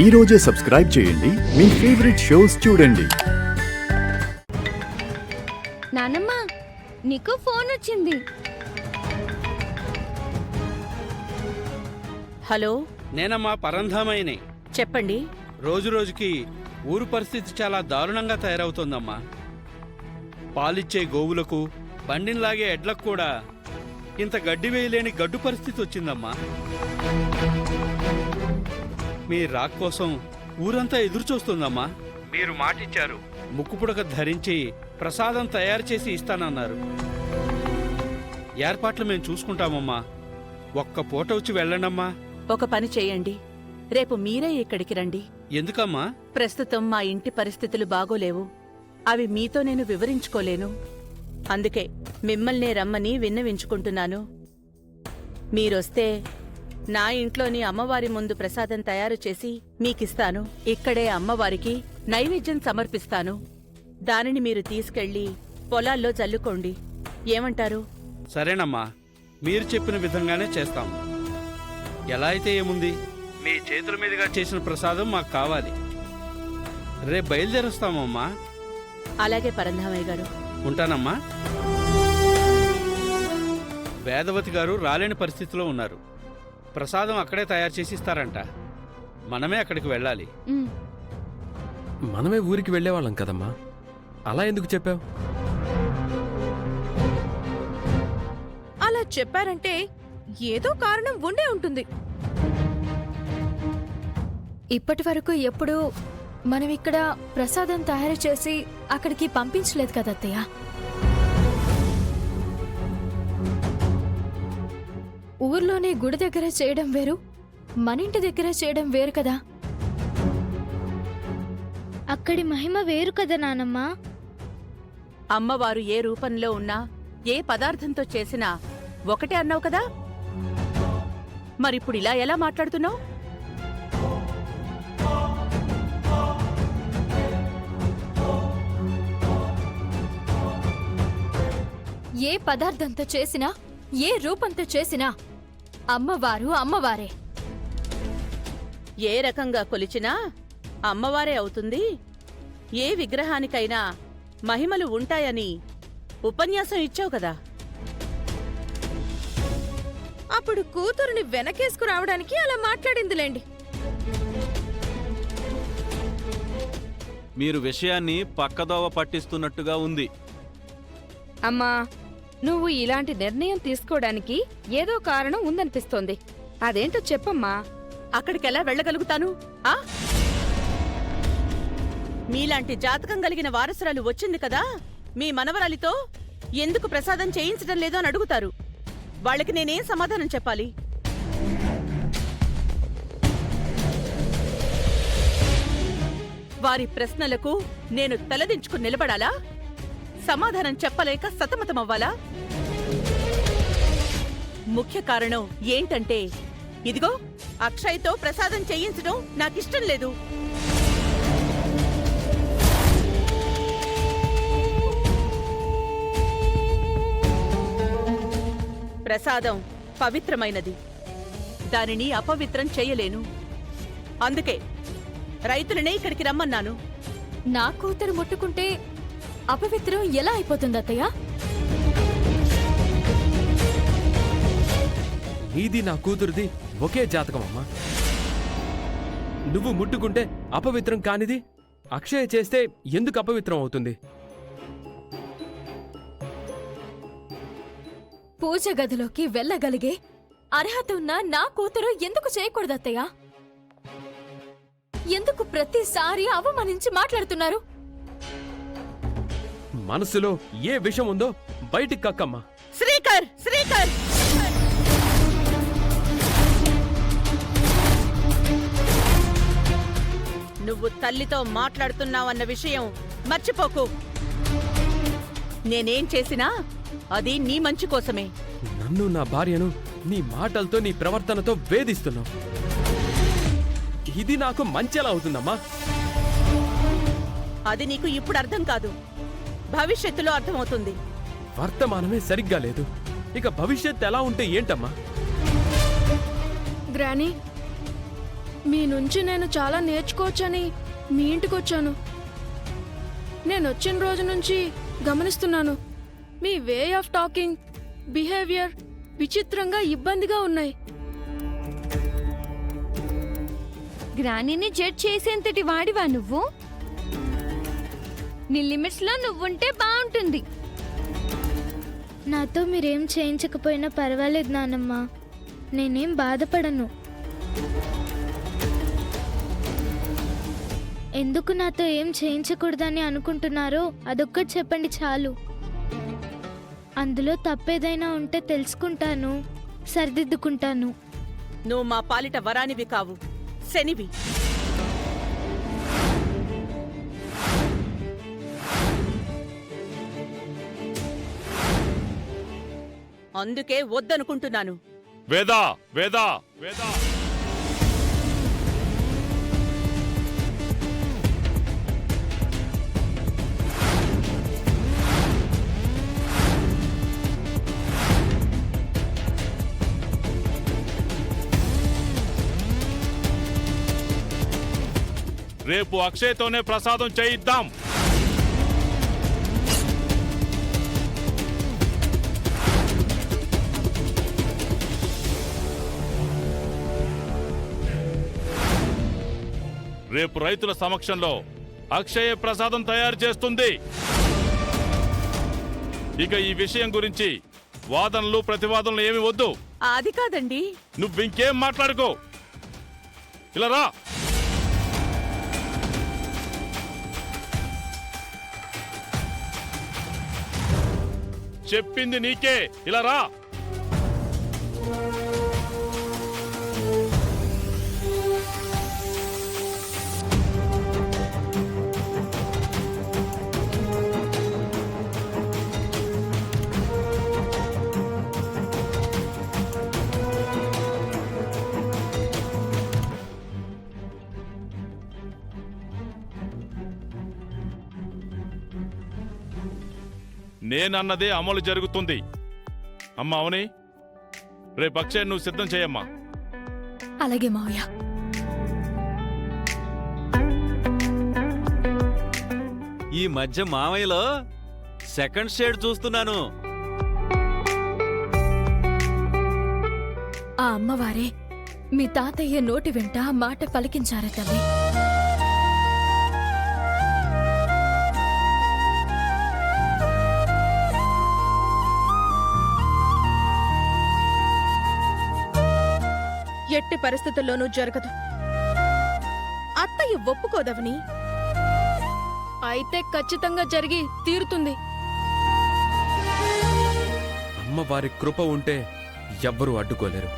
ఈ రోజే సబ్స్క్రైబ్ చేయండి, మీ ఫేవరెట్ షోస్ చూడండి. నానమ్మ, నీకు ఫోన్ వచ్చింది. హలో, నేనమ్మా పరంధామయ్యని. చెప్పండి. రోజు రోజుకి ఊరు పరిస్థితి చాలా దారుణంగా తయారవుతోందమ్మా. పాలిచ్చే గోవులకు, బండిలాగే ఎడ్లకు కూడా ఇంత గడ్డి వేయలేని గడ్డు పరిస్థితి వచ్చిందమ్మా. మీ రాక్ కోసం ఊరంతా ఎదురు చూస్తుందమ్మా. మీరు మాటిచ్చారు, ముక్కుపుడక ధరించి ప్రసాదం తయారు చేసి ఇస్తానన్నారు. ఏర్పాట్లు మేము చూసుకుంటామమ్మా. ఒక్క పూట వచ్చి వెళ్ళండమ్మా. ఒక పని చేయండి, రేపు మీరే ఇక్కడికి రండి. ఎందుకమ్మా? ప్రస్తుతం మా ఇంటి పరిస్థితులు బాగోలేవు. అవి మీతో నేను వివరించుకోలేను. అందుకే మిమ్మల్నే రమ్మని విన్నవించుకుంటున్నాను. మీరొస్తే నా ఇంట్లోని అమ్మవారి ముందు ప్రసాదం తయారు చేసి మీకిస్తాను. ఇక్కడే అమ్మవారికి నైవేద్యం సమర్పిస్తాను. దానిని మీరు తీసుకెళ్లి పొలాల్లో జల్లుకోండి. ఏమంటారు? సరేనమ్మా, మీరు చెప్పిన విధంగానే చేస్తాం. ఎలా అయితే ఏముంది, మీ చేతుల మీదుగా చేసిన ప్రసాదం మాకు కావాలి. రేపు బయలుదేరొస్తామమ్మా. అలాగే పరంధామయ్య గారు. ఉంటానమ్మా. వేదవతి గారు రాలేని పరిస్థితిలో ఉన్నారు. ప్రసాదం అక్కడే తయారు చేసి ఇస్తారంట. మనమే అక్కడికి వెళ్ళాలి. మనమే ఊరికి వెళ్ళేవాళ్ళం కదమ్మా, అలా ఎందుకు చెప్పావు? అలా చెప్పారంటే ఏదో కారణం ఉండే ఉంటుంది. ఇప్పటి వరకు ఎప్పుడూ మనం ఇక్కడ ప్రసాదం తయారు చేసి అక్కడికి పంపించలేదు కదా అత్తయ్య. ఊర్లోనే గుడి దగ్గర చేయడం వేరు, మన ఇంటి దగ్గర చేయడం వేరు కదా. అక్కడి మహిమ వేరు కదా నానమ్మా. అమ్మవారు ఏ రూపంలో ఉన్నా, ఏ పదార్థంతో చేసినా ఒకటే అన్నావు కదా. మరిప్పుడు ఇలా ఎలా మాట్లాడుతున్నావు? ఏ పదార్థంతో చేసినా, ఏ రూపంతో చేసినా అమ్మవారు అమ్మవారే. ఏ రకంగా కొలిచినా అమ్మవారే అవుతుంది. ఏ విగ్రహానికైనా మహిమలు ఉంటాయని ఉపన్యాసం ఇచ్చావు కదా. అప్పుడు కూతురుని వెనకేసుకురావడానికి అలా మాట్లాడిందిలేండి. మీరు విషయాన్ని పక్కదోవ పట్టిస్తున్నట్టుగా ఉంది. అమ్మా, నువ్వు ఇలాంటి నిర్ణయం తీసుకోవడానికి ఏదో కారణం ఉందనిపిస్తోంది. అదేంటో చెప్పమ్మా. అక్కడికెలా వెళ్ళగలుగుతాను? మీలాంటి జాతకం కలిగిన వారసురాలు వచ్చింది కదా, మీ మనవరాలితో ఎందుకు ప్రసాదం చేయించడం లేదో అని అడుగుతారు. వాళ్ళకి నేనేం సమాధానం చెప్పాలి? వారి ప్రశ్నలకు నేను తలదించుకుని నిలబడాలా? సమాధానం చెప్పలేక సతమతమవ్వాలా? ముఖ్య కారణం ఏంటంటే, ఇదిగో అక్షయ్తో ప్రసాదం చేయించడం నాకిష్టం లేదు. ప్రసాదం పవిత్రమైనది, దానిని అపవిత్రం చేయలేను. అందుకే రైతులనే ఇక్కడికి రమ్మన్నాను. నా కూతురు ముట్టుకుంటే అపవిత్రం ఎలా అయిపోతుంది అత్తయ్య? నీది నా కూతురుది ఒకే జాతకమమ్మా. నువ్వు ముట్టుకుంటే అపవిత్రం కానిది అక్షయ చేస్తే ఎందుకు అపవిత్రం అవుతుంది? పూజ గదిలోకి వెళ్ళగలిగే అర్హత ఉన్న నా కూతురు ఎందుకు చేయకూడదు అత్తయ్య? ఎందుకు ప్రతిసారి అవమానించి మాట్లాడుతున్నారు? మనసులో ఏ విషం ఉందో బయటికి కక్కమ్మా. శ్రీకర్, శ్రీకర్! నువ్వు తల్లితో మాట్లాడుతున్నావన్న విషయం మర్చిపోకు. నేనేం చేసినా అది నీ మంచి కోసమే. నన్ను, నా భార్యను నీ మాటలతో, నీ ప్రవర్తనతో వేధిస్తున్నావు. ఇది నాకు మంచెలా అవుతుందమ్మా? అది నీకు ఇప్పుడు అర్థం కాదు, భవిష్యత్తులో అర్థమవుతుంది. వర్తమానమే సరిగ్గా లేదు, ఇక భవిష్యత్ ఎలా ఉంటే ఏంటమ్మా? గ్రానీ, మీ నుంచి నేను చాలా నేర్చుకోవచ్చని మీ ఇంటికి వచ్చాను. నేను వచ్చిన రోజు నుంచి గమనిస్తున్నాను. మీ వే ఆఫ్ టాకింగ్, బిహేవియర్ విచిత్రంగా ఇబ్బందిగా ఉన్నాయి. గ్రానీని జడ్జ్ చేసేంతటి వాడివా నువ్వు? నీ లిమిట్స్ లో నువ్వుంటే బాగుంటుంది. నాతో మీరేం చేయించకపోయినా పర్వాలేదు నానమ్మ, నేనేం బాధపడను. ఎందుకు నాతో ఏం చేయించకూడదని అనుకుంటున్నారో అదొక్కటి చెప్పండి చాలు. అందులో తప్పేదైనా ఉంటే తెలుసుకుంటాను, సరిదిద్దుకుంటాను. నువ్వు మా పాలిట వరానివి కావు, శనివి. అందుకే వద్దనుకుంటున్నాను. వేదా వేదా వేదా రేపు అక్షయ్తోనే ప్రసాదం చేయిద్దాం. రేపు రైతుల సమక్షంలో అక్షయ ప్రసాదం తయారు చేస్తుంది. ఇక ఈ విషయం గురించి వాదనలు ప్రతివాదనలు ఏమి వద్దు. అది కాదండి. నువ్వింకేం మాట్లాడుకో. ఇలా రా. చెప్పింది నీకే, ఇలా రా. నేనన్నదే అమలు జరుగుతుంది. అమ్మా అవుని, రేపు అక్షయ్ నువ్వు సిద్ధం చేయమ్మా. అలాగే మావయ్య. ఈ మధ్య మామయ్యలో సెకండ్ షేడ్ చూస్తున్నాను. ఆ అమ్మవారే మీ తాతయ్య నోటి వెంట ఆ మాట పలికించారే తల్లి. ఎట్టి పరిస్థితుల్లోనూ జరగదు. అత్తయ్య ఒప్పుకోదవని. అయితే ఖచ్చితంగా జరిగి తీరుతుంది. అమ్మవారి కృప ఉంటే ఎవ్వరూ అడ్డుకోలేరు.